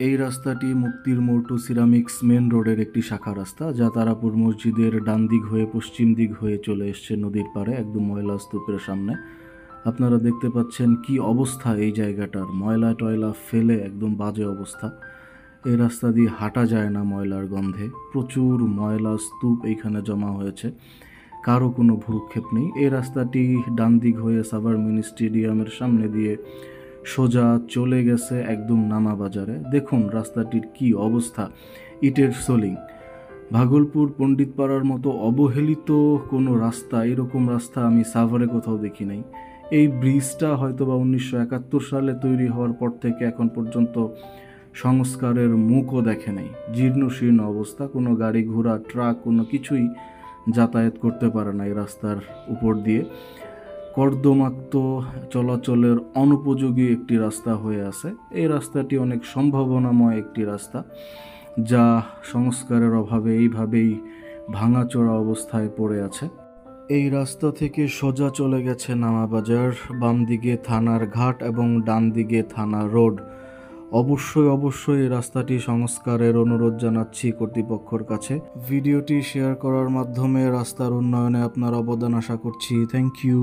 এই রাস্তাটি মুক্তির মোড় টু সিরামিক্স মেন রোডের একটি শাখা রাস্তা, যা তারাপুর মসজিদের ডান দিক হয়ে পশ্চিম দিক হয়ে চলে এসছে নদীর পাড়ে, একদম ময়লা স্তূপের সামনে। আপনারা দেখতে পাচ্ছেন কি অবস্থা এই জায়গাটার, ময়লা টয়লা ফেলে একদম বাজে অবস্থা। এই রাস্তা দিয়ে হাঁটা যায় না ময়লার গন্ধে, প্রচুর ময়লা স্তূপ এইখানে জমা হয়েছে, কারো কোনো ভ্রুক্ষেপ নেই। এই রাস্তাটি ডান দিক হয়ে সাভার মিনি স্টেডিয়ামের সামনে দিয়ে সোজা চলে গেছে একদম নামা বাজারে। দেখুন রাস্তাটির কি অবস্থা, ইটের সোলিং। ভাগলপুর পণ্ডিতপাড়ার মতো অবহেলিত কোনো রাস্তা, এরকম রাস্তা আমি সাভারে কোথাও দেখি নাই। এই ব্রিজটা হয়তো বা 1971 সালে তৈরি হওয়ার পর থেকে এখন পর্যন্ত সংস্কারের মুখও দেখে নাই। জীর্ণ শীর্ণ অবস্থা, কোনো গাড়ি ঘোড়া ট্রাক কোনো কিছুই যাতায়াত করতে পারে না এই রাস্তার উপর দিয়ে। কর্দমাক্ত, চলাচলের অনুপযোগী একটি রাস্তা হয়ে আছে। এই রাস্তাটি অনেক সম্ভাবনাময় একটি রাস্তা, যা সংস্কারের অভাবে এইভাবেই ভাঙাচোরা অবস্থায় পড়ে আছে। এই রাস্তা থেকে সোজা চলে গেছে নামাবাজার, বাম দিকে থানার ঘাট এবং ডান দিকে থানা রোড। অবশ্যই এই রাস্তাটি সংস্কারের অনুরোধ জানাচ্ছি কর্তৃপক্ষের কাছে। ভিডিওটি শেয়ার করার মাধ্যমে রাস্তার উন্নয়নে আপনার অবদান আশা করছি। Thank you.